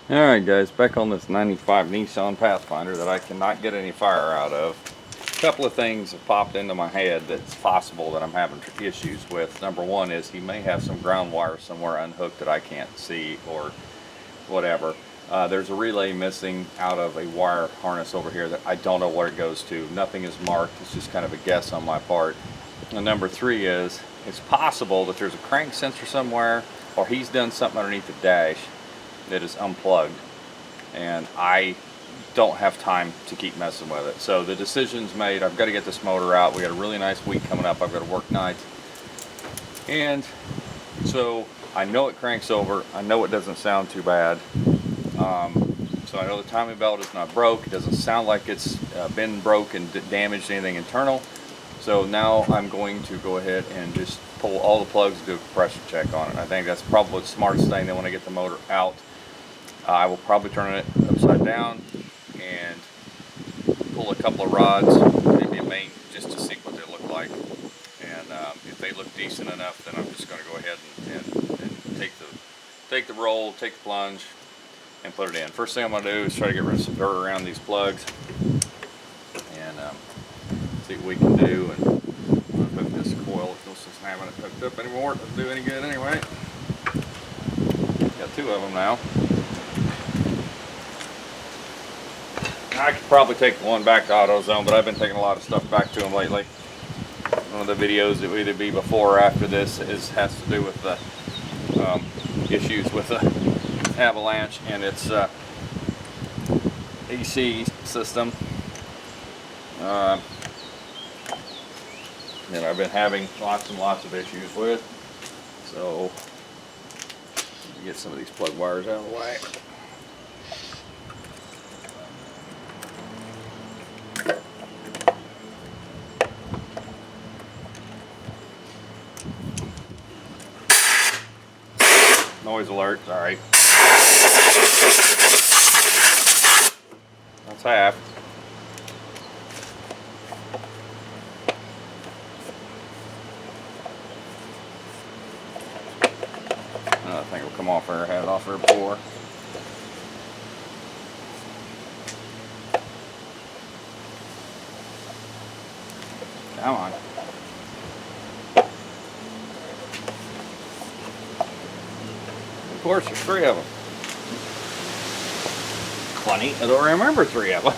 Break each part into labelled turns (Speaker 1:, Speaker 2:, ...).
Speaker 1: Alright guys, back on this 95 Nissan Pathfinder that I cannot get any fire out of. A couple of things have popped into my head that's possible that I'm having issues with. Number one is he may have some ground wire somewhere unhooked that I can't see or whatever. There's a relay missing out of a wire harness over here that I don't know where it goes to. Nothing is marked, it's just kind of a guess on my part. And number three is, it's possible that there's a crank sensor somewhere or he's done something underneath the dash that is unplugged, and I don't have time to keep messing with it. So the decision's made. I've got to get this motor out. We got a really nice week coming up. I've got to work nights, and so I know it cranks over. I know it doesn't sound too bad. So I know the timing belt is not broke. It doesn't sound like it's been broke and damaged anything internal. So now I'm going to go ahead and just pull all the plugs and do a compression check on it. I think that's probably the smartest thing. Then when I get the motor out, I will probably turn it upside down and pull a couple of rods, maybe a main, just to see what they look like. And if they look decent enough, then I'm just going to go ahead and take the roll, take the plunge, and put it in. First thing I'm going to do is try to get rid of some dirt around these plugs and see what we can do. And I'm going to hook this coil, since I'm having it hooked up anymore. It doesn't do any good anyway. Got two of them now. I could probably take one back to AutoZone, but I've been taking a lot of stuff back to them lately. One of the videos that will either be before or after this has to do with the issues with the Avalanche and its AC system that I've been having lots and lots of issues with. So let me get some of these plug wires out of the way. Noise alert, alright. That's half. I think it'll come off there, had it off there before. Come on. Of course, there's three of them. Funny, I don't remember three of them.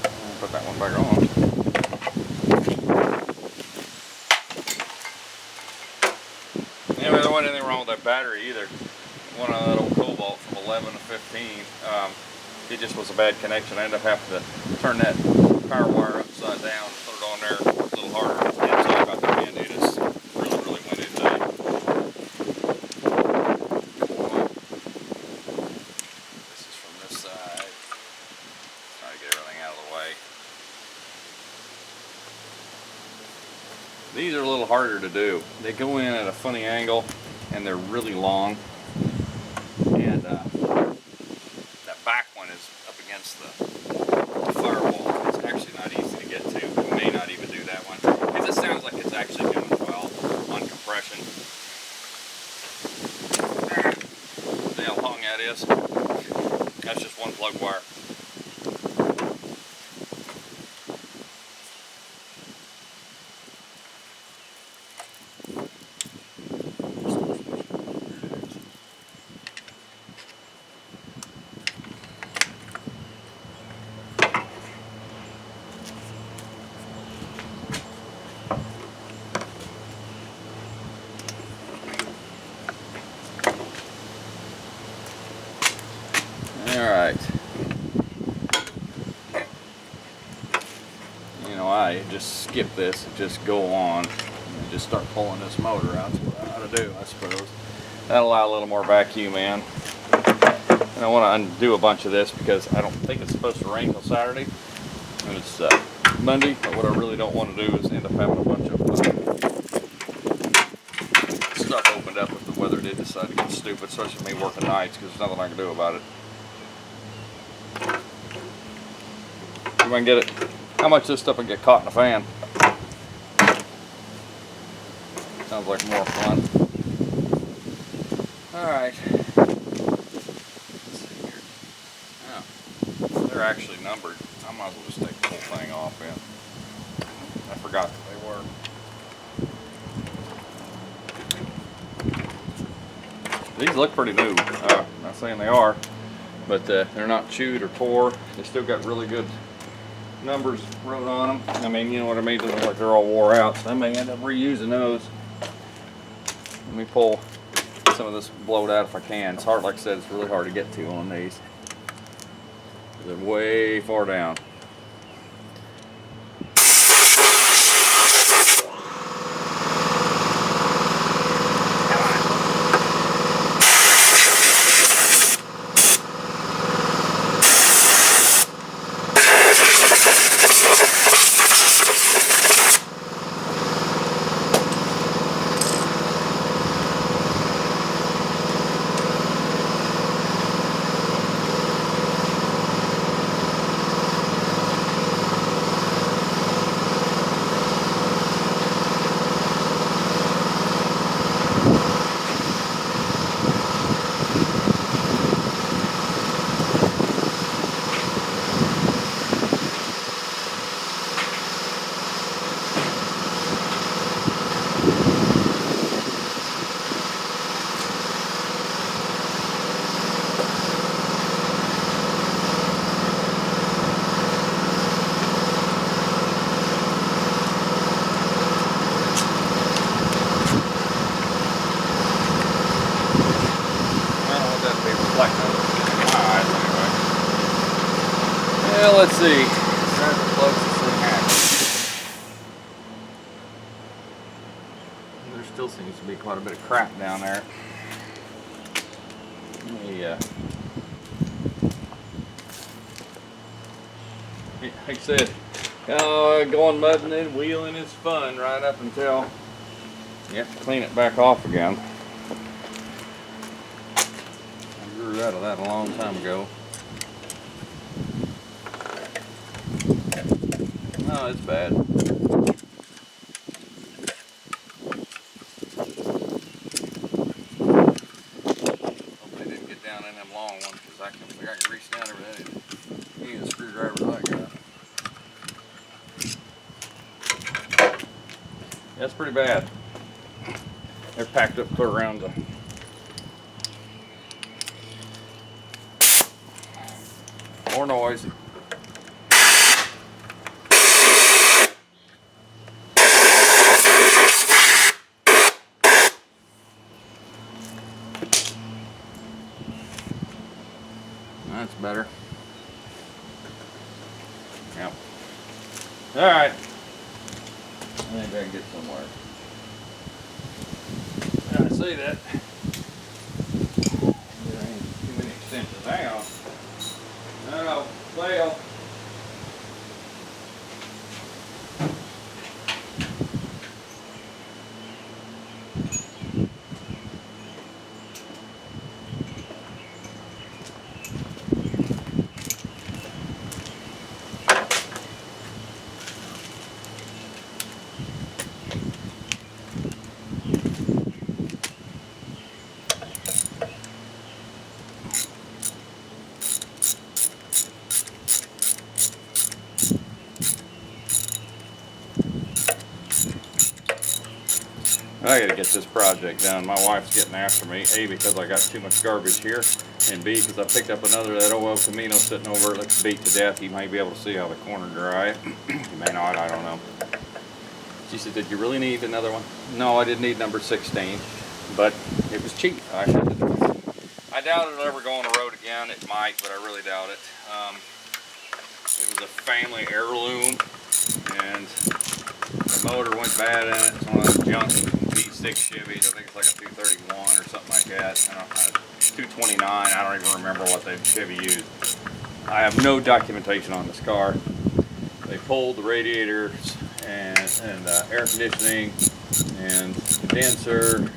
Speaker 1: I'll put that one back on. Anyway, there wasn't anything wrong with that battery either. One of that old Cobalt from 11 to 15. It just was a bad connection. I ended up having to turn that power wire upside down and put it on there a little harder. And sorry about the Band-Aid. It's really windy today. This is from this side. Try to get everything out of the way. These are a little harder to do. They go in at a funny angle and they're really long. And that back one is up against the firewall. It's actually not easy to get to. We may not even do that one because it sounds like it's actually doing well on compression. See how long that is? That's just one plug wire. Alright. You know, I just skip this and just go on and just start pulling this motor out. That's what I ought to do, I suppose. That'll allow a little more vacuum in. And I want to undo a bunch of this because I don't think it's supposed to rain till Saturday. And it's Monday, but what I really don't want to do is end up having a bunch of stuff opened up if the weather did decide to get stupid, especially me working nights, because there's nothing I can do about it. See if I can get it. How much this stuff can get caught in the fan? Sounds like more fun. Alright. Let's see here. Oh, they're actually numbered. I might as well just take the whole thing off in. I forgot that they were. These look pretty new. Not saying they are, but they're not chewed or tore. They still got really good numbers wrote on them. I mean, you know what I mean? It doesn't look like they're all wore out, so I may end up reusing those. Let me pull some of this blowed out if I can. It's hard, like I said, it's really hard to get to on these. They're way far down. Well, let's see. Try to close this thing out. There still seems to be quite a bit of crap down there. Yeah. Like I said, going mudding and wheeling is fun right up until you have to clean it back off again. I grew out of that a long time ago. No, it's bad. Hopefully it didn't get down in them long ones, because I can reach down over that. Any of the screwdrivers I got. That's pretty bad. They're packed up clear around the more noise. That's better. Yep. Alright. I think I can get somewhere. I see that. There ain't too many extensions. Hang on. No, fail. I gotta get this project done. My wife's getting after me, A, because I got too much garbage here, and B, because I picked up another, that old El Camino sitting over it, looks beat to death. You may be able to see how the corner dry. You may not, I don't know. She said, did you really need another one? No, I didn't need number 16, but it was cheap. I had to do it. I doubt it'll ever go on the road again. It might, but I really doubt it. It was a family heirloom, and the motor went bad in it. It's one of those junk V6 Chevys. I think it's like a 231 or something like that. I don't know, 229. I don't even remember what the Chevy used. I have no documentation on this car. They pulled the radiators and air conditioning and condenser.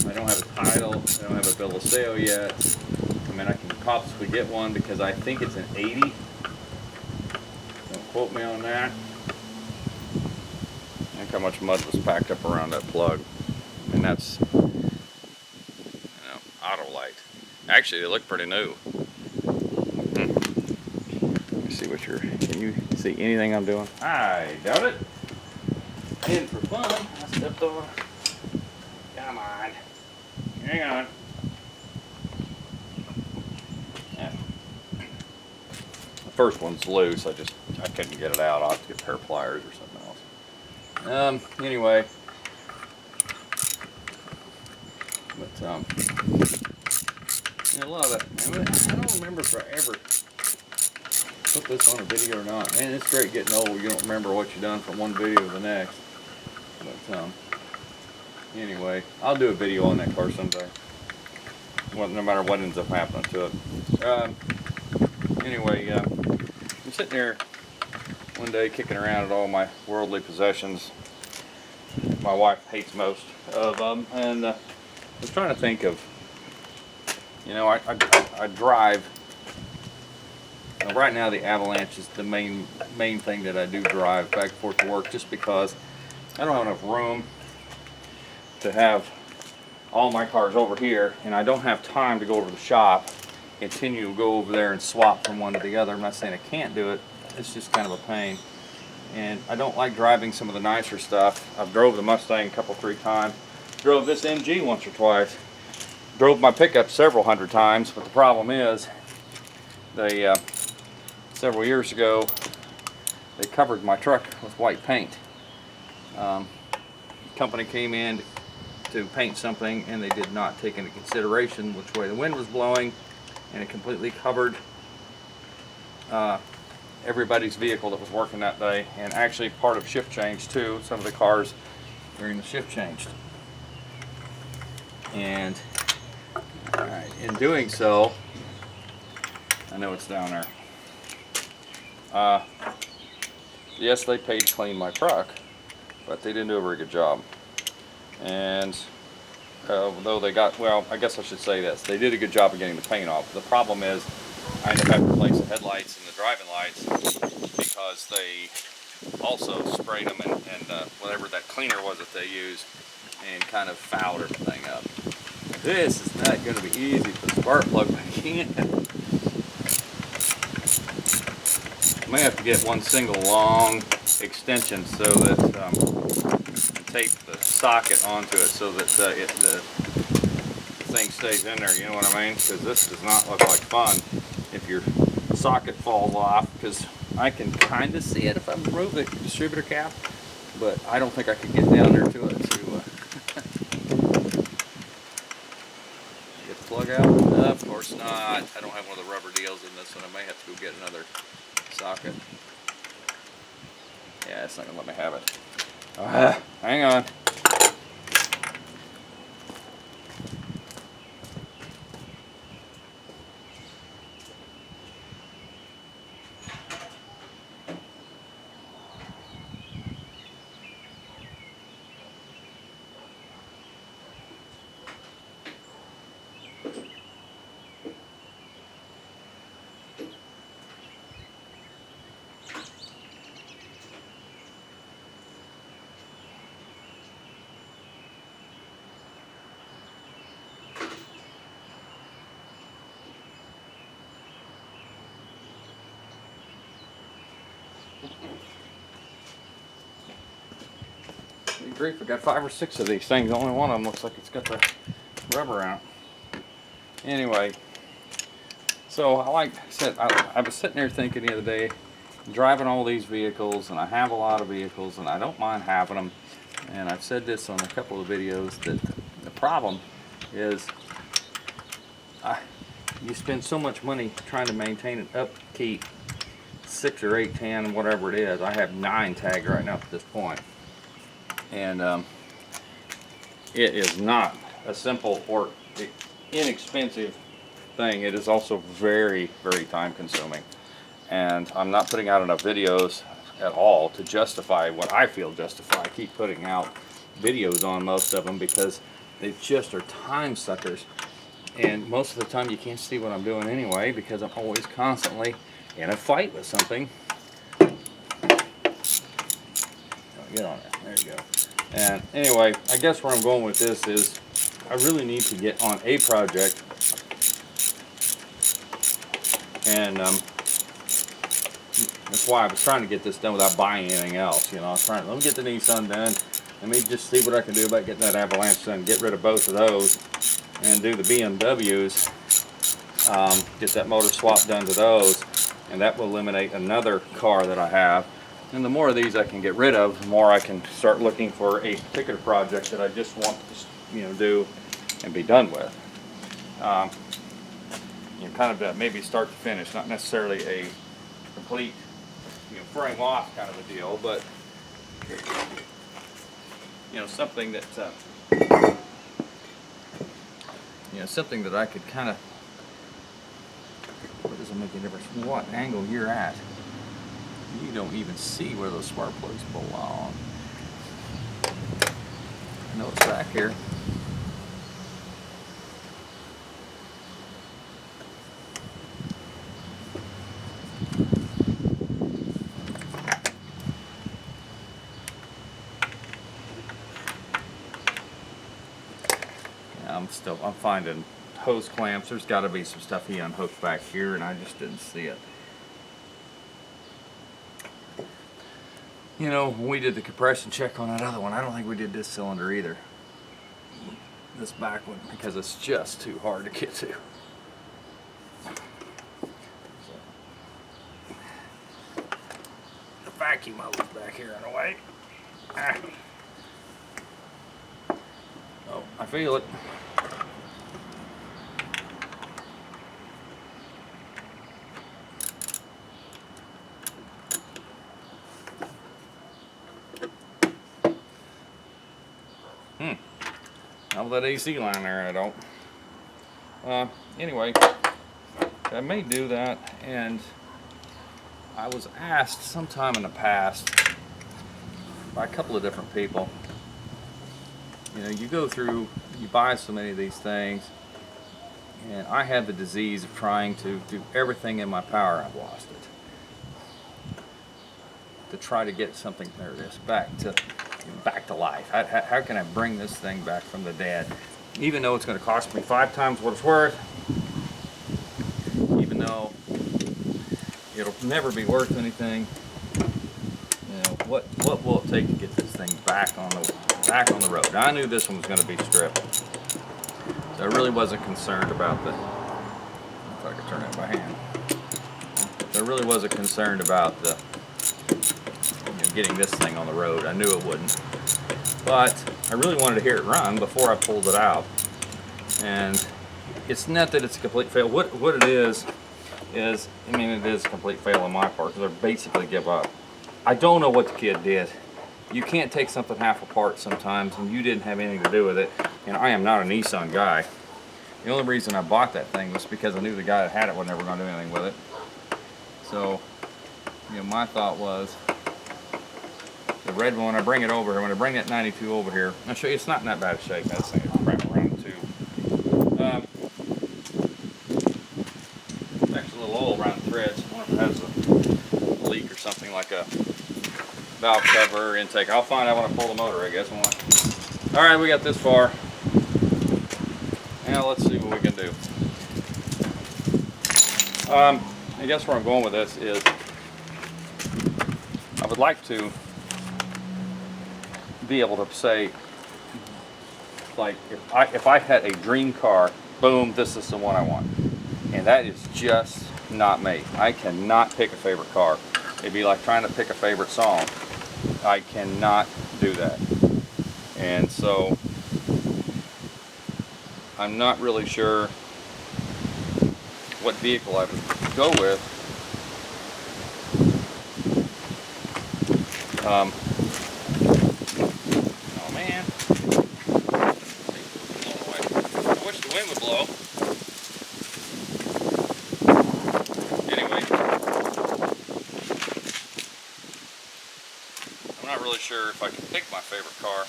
Speaker 1: I don't have a title. I don't have a bill of sale yet. I mean, I can possibly get one because I think it's an 80. Don't quote me on that. Look how much mud was packed up around that plug. And that's, you know, throttle light. Actually, they look pretty new. Let me see what can you see anything I'm doing? I doubt it. And for fun, I stepped on. Come on. Hang on. Yeah. The first one's loose. I couldn't get it out. I'll have to get a pair of pliers or something else. Anyway. But yeah, a lot of that. I don't remember if I ever put this on a video or not. Man, it's great getting old. You don't remember what you've done from one video to the next. But anyway, I'll do a video on that car someday. Well, no matter what ends up happening to it. Anyway, I'm sitting there one day kicking around at all my worldly possessions. My wife hates most of them, and I was trying to think of, you know, I drive. Right now, the Avalanche is the main thing that I do drive back and forth to work, just because I don't have enough room to have all my cars over here, and I don't have time to go over to the shop, continue to go over there and swap from one to the other. I'm not saying I can't do it, it's just kind of a pain. And I don't like driving some of the nicer stuff. I've drove the Mustang a couple, 3 times. Drove this MG once or twice. Drove my pickup several hundred times, but the problem is, they several years ago, they covered my truck with white paint. Company came in to paint something, and they did not take into consideration which way the wind was blowing, and it completely covered everybody's vehicle that was working that day, and actually part of shift change too. Some of the cars during the shift changed, and in doing so, I know it's down there. Yes, they paid to clean my truck, but they didn't do a very good job. And though they got, well, I guess I should say this, they did a good job of getting the paint off. The problem is, I ended up having to replace the headlights and the driving lights because they also sprayed them and whatever that cleaner was that they used, and kind of fouled everything up. This is not going to be easy to put the spark plug back in. I may have to get one single long extension so that tape the socket onto it so that the thing stays in there, you know what I mean? Because this does not look like fun if your socket falls off, because I can kind of see it if I remove the distributor cap, but I don't think I could get down there to it to get the plug out. No, of course not. I don't have one of the rubber deals in this one. I may have to go get another socket. Yeah, it's not going to let me have it. Hang on. Good grief, I got 5 or 6 of these things. Only one of them looks like it's got the rubber out. Anyway, so like I said, I was sitting there thinking the other day, driving all these vehicles, and I have a lot of vehicles, and I don't mind having them. And I've said this on a couple of videos, that the problem is you spend so much money trying to maintain and upkeep 6 or 8, 10, whatever it is. I have 9 tagged right now at this point. And it is not a simple or inexpensive thing. It is also very, very time consuming. And I'm not putting out enough videos at all to justify what I feel justify. I keep putting out videos on most of them because they just are time suckers. And most of the time you can't see what I'm doing anyway, because I'm always constantly in a fight with something. Get on there. There you go. And anyway, I guess where I'm going with this is, I really need to get on a project, and that's why I was trying to get this done without buying anything else. You know, I was trying to, let me get the Nissan done. Let me just see what I can do about getting that Avalanche done. Get rid of both of those and do the BMWs. Get that motor swap done to those, and that will eliminate another car that I have. And the more of these I can get rid of, the more I can start looking for a particular project that I just want to, you know, do and be done with. You know, kind of maybe start to finish, not necessarily a complete, you know, frame off kind of a deal, but you know, something that you know, something that I could kind of. What does it make a difference? What angle you're at? You don't even see where those spark plugs belong. I know it's back here. I'm finding hose clamps. There's got to be some stuff he unhooked back here, and I just didn't see it. You know, when we did the compression check on that other one, I don't think we did this cylinder either. This back one, because it's just too hard to get to. The vacuum hose back here in the way. Ah. Oh, I feel it. Not with that AC line there, I don't. Anyway, I may do that, and I was asked sometime in the past by a couple of different people, you know, you go through, you buy so many of these things, and I have the disease of trying to do everything in my power. I've lost it. To try to get something, there it is, back to life. How can I bring this thing back from the dead? Even though it's going to cost me 5 times what it's worth, even though it'll never be worth anything, you know, what will it take to get this thing back on the road? Now, I knew this one was going to be stripped, so I really wasn't concerned about if I could turn it by hand. So I really wasn't concerned about getting this thing on the road. I knew it wouldn't, but I really wanted to hear it run before I pulled it out. And it's not that it's a complete fail. What it is, I mean, it is a complete fail on my part, because I basically give up. I don't know what the kid did. You can't take something half apart sometimes, and you didn't have anything to do with it. And I am not a Nissan guy. The only reason I bought that thing was because I knew the guy that had it was never going to do anything with it. So, you know, my thought was, the red one, I bring it over here. When I bring that 92 over here, I'll show you, it's not in that bad a shape. That thing is wrapped around the tube. Actually, a little oil around the threads. I wonder if it has a leak or something, like a valve cover or intake. I'll find out when I pull the motor, I guess. Alright, we got this far. Now let's see what we can do. I guess where I'm going with this is, I would like to be able to say, like, if I had a dream car, boom, this is the one I want. And that is just not me. I cannot pick a favorite car. It'd be like trying to pick a favorite song. I cannot do that. And so I'm not really sure what vehicle I would go with. Oh man. I wish the wind would blow. Anyway. I'm not really sure if I can pick my favorite car.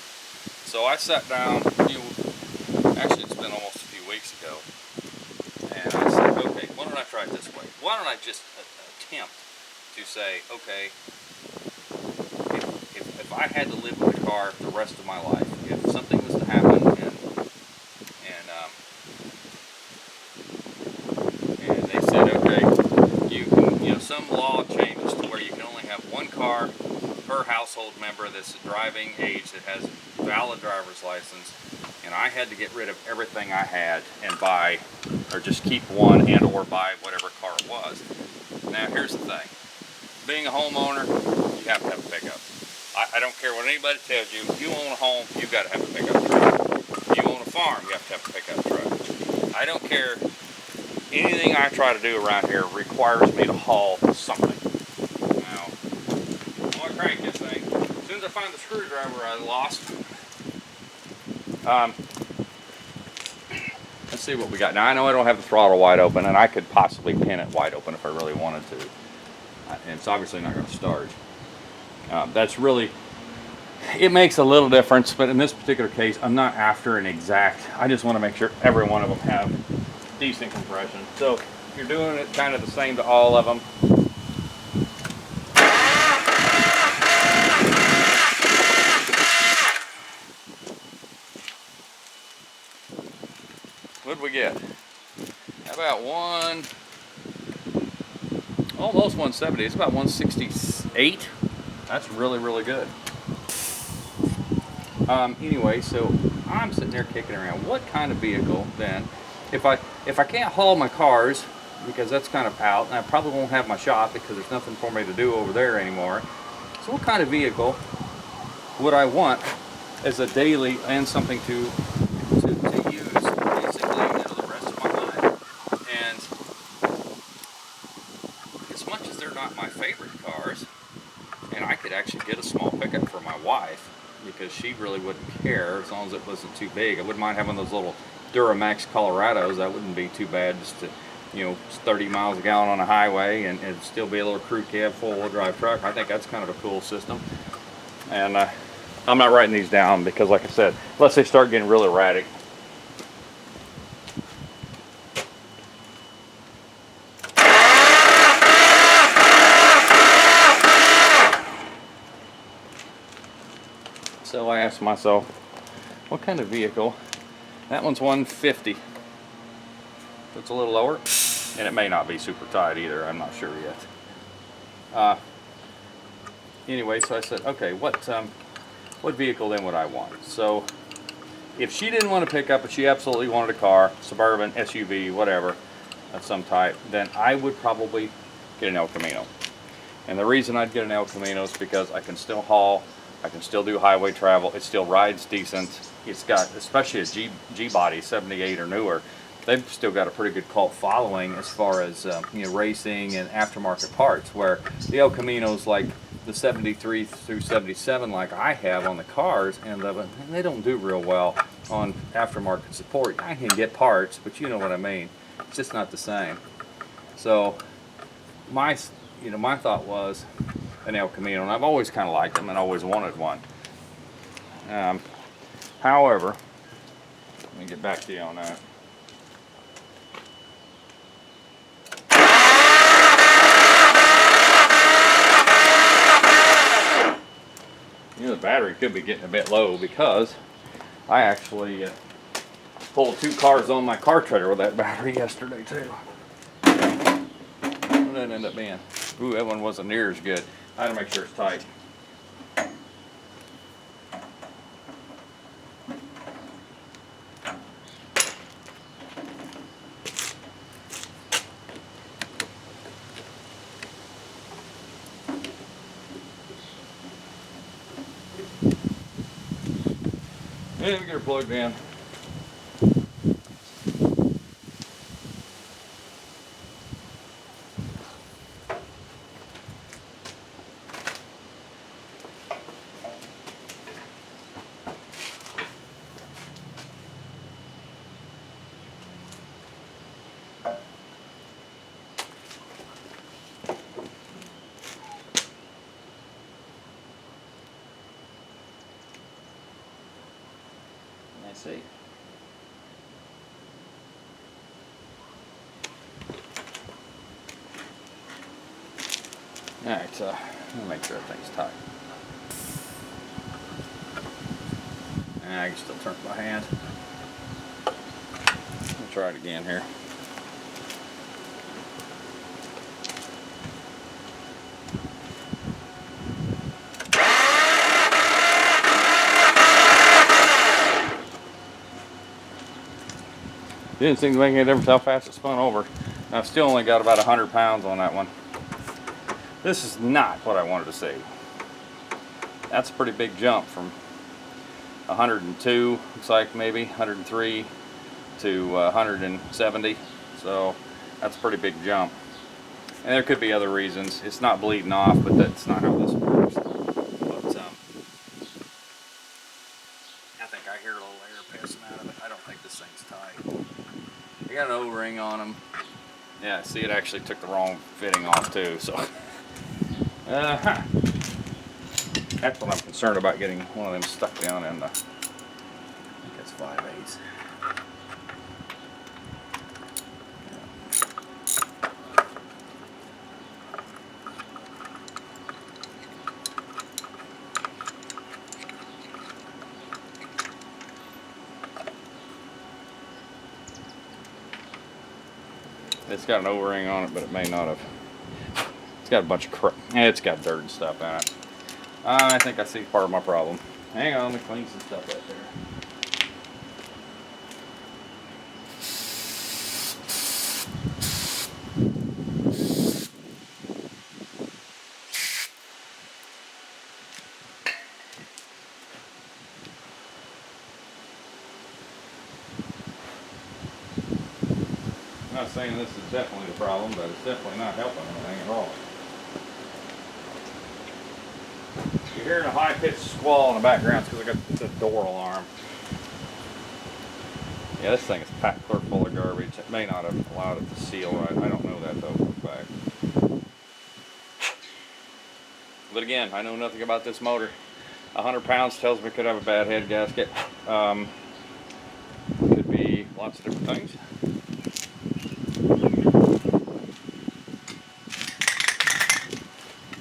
Speaker 1: So I sat down, actually it's been almost a few weeks ago, and I said, okay, why don't I try it this way? Why don't I just attempt to say, okay, if I had to live with a car the rest of my life, if something was to happen and household member that's driving age that has a valid driver's license, and I had to get rid of everything I had and buy, or just keep one and or buy whatever car it was. Now here's the thing. Being a homeowner, you have to have a pickup. I don't care what anybody tells you. If you own a home, you've got to have a pickup truck. If you own a farm, you have to have a pickup truck. I don't care. Anything I try to do around here requires me to haul something. Now, I'm going to crank this thing. As soon as I find the screwdriver I lost, let's see what we got. Now, I know I don't have the throttle wide open, and I could possibly pin it wide open if I really wanted to. And it's obviously not going to start. That's really, it makes a little difference, but in this particular case, I'm not after an exact. I just want to make sure every one of them have decent compression. So if you're doing it kind of the same to all of them, what'd we get? About almost 170. It's about 168. That's really, really good. Anyway, so I'm sitting there kicking around. What kind of vehicle then? If I can't haul my cars, because that's kind of out, and I probably won't have my shop because there's nothing for me to do over there anymore. So what kind of vehicle would I want as a daily and something to use basically, the rest of my life? And as much as they're not my favorite cars, and I could actually get a small pickup for my wife because she really wouldn't care as long as it wasn't too big. I wouldn't mind having those little Duramax Colorados. That wouldn't be too bad, just to, 30 miles a gallon on a highway and it'd still be a little crew cab four-wheel drive truck. I think that's kind of a cool system. And I'm not writing these down because, like I said, unless they start getting really erratic. So I asked myself, what kind of vehicle? That one's 150. It's a little lower, and it may not be super tight either. I'm not sure yet. Anyway, so I said, okay, what vehicle then would I want? So if she didn't want to pick up, but she absolutely wanted a car, Suburban, SUV, whatever, of some type, then I would probably get an El Camino. And the reason I'd get an El Camino is because I can still haul, I can still do highway travel, it still rides decent. It's got, especially a G-body, 78 or newer, they've still got a pretty good cult following as far as racing and aftermarket parts, where the El Caminos like the 73 through 77 like I have on the cars, and they don't do real well on aftermarket support. I can get parts, but you know what I mean. It's just not the same. So my thought was an El Camino, and I've always kind of liked them and always wanted one. However, let me get back to you on that. The battery could be getting a bit low because I actually pulled 2 cars on my car trailer with that battery yesterday too. What did that end up being? Ooh, that one wasn't near as good. I had to make sure it's tight. Let me get her plugged in. See. Alright, so let me make sure everything's tight. And I can still turn my hand. I'll try it again here. Didn't seem to make any difference how fast it spun over. And I've still only got about 100 pounds on that one. This is not what I wanted to see. That's a pretty big jump from 102, looks like maybe 103 to 170. So that's a pretty big jump. And there could be other reasons. It's not bleeding off, but that's not how this works. But I think I hear a little air passing out of it. I don't think this thing's tight. They got an O-ring on them. Yeah, see, it actually took the wrong fitting off too. So, that's what I'm concerned about, getting one of them stuck down in the. I think it's 5/8. It's got an O-ring on it, but it may not have. It's got a bunch of crap. It's got dirt and stuff in it. I think I see part of my problem. Hang on, let me clean some stuff right there. I'm not saying this is definitely the problem, but it's definitely not helping anything at all. You're hearing a high-pitched squall in the background because I got the door alarm. Yeah, this thing is packed clear full of garbage. It may not have allowed it to seal right. I don't know that though for a fact. But again, I know nothing about this motor. 100 pounds tells me it could have a bad head gasket. Could be lots of different things.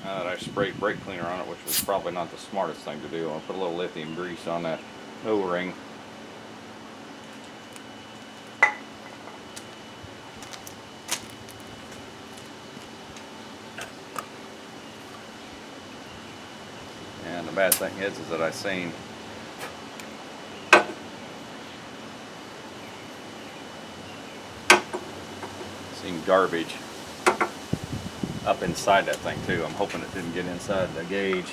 Speaker 1: I sprayed brake cleaner on it, which was probably not the smartest thing to do. I'll put a little lithium grease on that O-ring. And the bad thing is that I seen garbage up inside that thing too. I'm hoping it didn't get inside the gauge.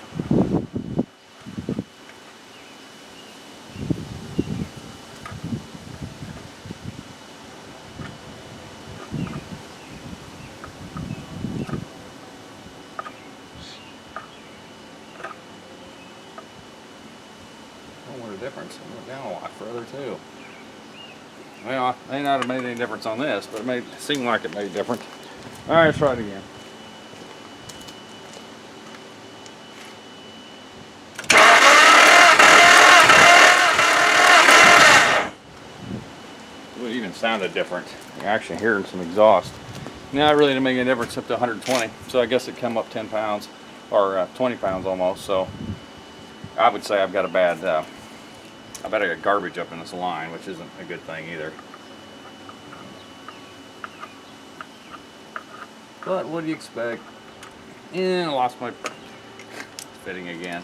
Speaker 1: Oh, what a difference. It went down a lot further too. Well, it may not have made any difference on this, but it seemed like it made a difference. All right, let's try it again. It even sounded different. You're actually hearing some exhaust. Now it really didn't make any difference up to 120, so I guess it come up 10 pounds, or 20 pounds almost, so I would say I've got a bad, I bet I got garbage up in this line, which isn't a good thing either. But what do you expect? And I lost my fitting again.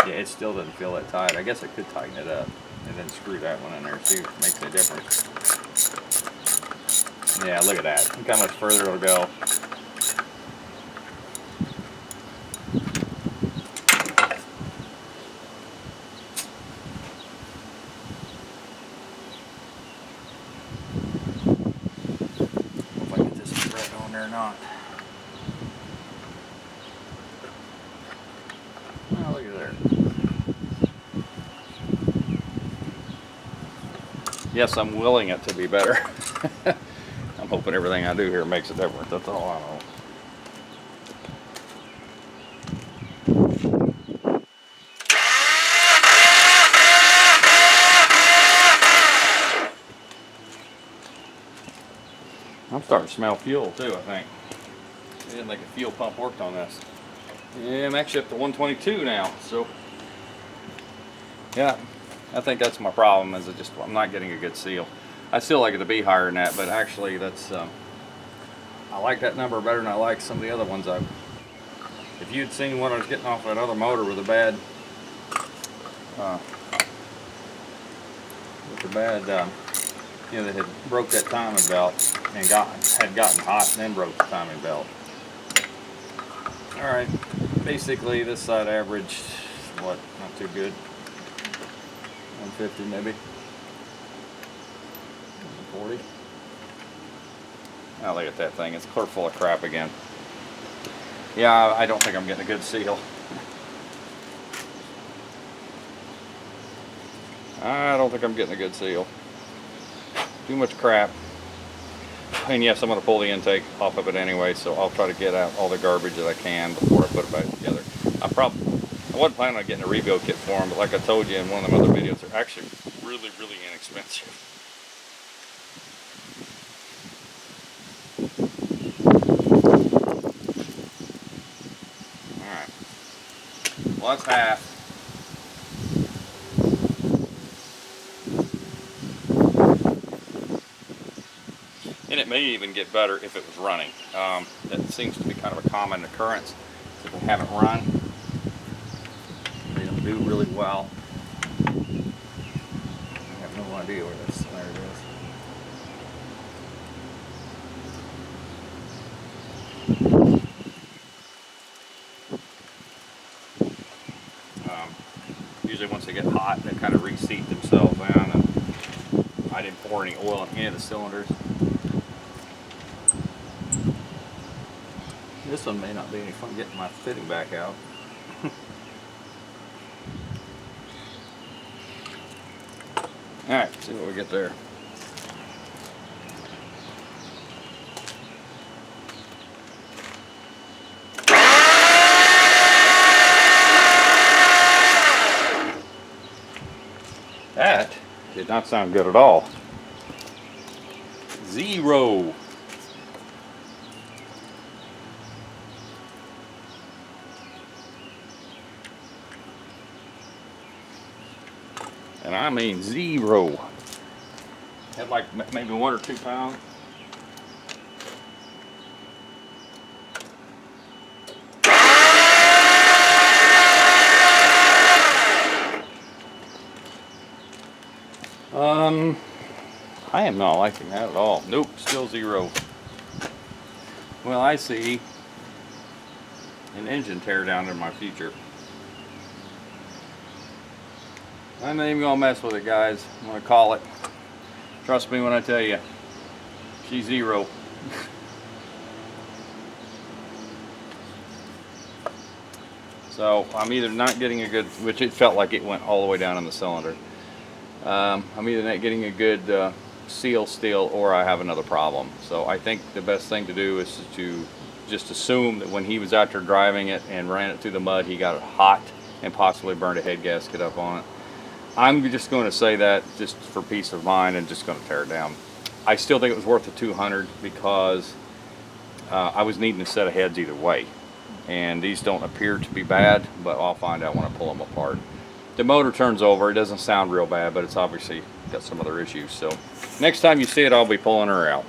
Speaker 1: Yeah, it still doesn't feel that tight. I guess I could tighten it up and then screw that one in there, see if it makes a difference. Yeah, look at that. Look how much further it'll go. If I get this thread on there or not. Oh, look at there. Yes, I'm willing it to be better. I'm hoping everything I do here makes a difference. That's all I know. I'm starting to smell fuel too, I think. I didn't think a fuel pump worked on this. Yeah, I'm actually up to 122 now, so yeah, I think that's my problem, is I'm not getting a good seal. I still like it to be higher than that, but actually that's I like that number better than I like some of the other ones I've If you'd seen when I was getting off that other motor with the bad, you know, that had broke that timing belt and had gotten hot and then broke the timing belt. All right, basically this side averaged, what, not too good, 150 maybe, 140. Now look at that thing, it's clear full of crap again. Yeah, I don't think I'm getting a good seal. I don't think I'm getting a good seal. Too much crap. And yes, I'm going to pull the intake off of it anyway, so I'll try to get out all the garbage that I can before I put it back together. I wasn't planning on getting a rebuild kit for them, but like I told you in one of them other videos, they're actually really, really inexpensive. Alright. Well, that's half. And it may even get better if it was running. That seems to be kind of a common occurrence. If they haven't run, they don't do really well. I have no idea where this there it is. Usually once they get hot, they kind of reseat themselves down, and I didn't pour any oil in any of the cylinders. This one may not be any fun getting my fitting back out. Alright, see what we get there. That did not sound good at all. 0. And I mean 0. Had like maybe 1 or 2 pounds. I am not liking that at all. Nope, still 0. Well, I see an engine tear down in my future. I'm not even gonna mess with it, guys. I'm gonna call it. Trust me when I tell you, she's 0. So I'm either not getting a good, which it felt like it went all the way down in the cylinder. I'm either not getting a good seal still, or I have another problem. So I think the best thing to do is to just assume that when he was out there driving it and ran it through the mud, he got it hot and possibly burned a head gasket up on it. I'm just going to say that just for peace of mind and just going to tear it down. I still think it was worth the 200 because I was needing a set of heads either way. And these don't appear to be bad, but I'll find out when I pull them apart. The motor turns over. It doesn't sound real bad, but it's obviously got some other issues. So next time you see it, I'll be pulling her out.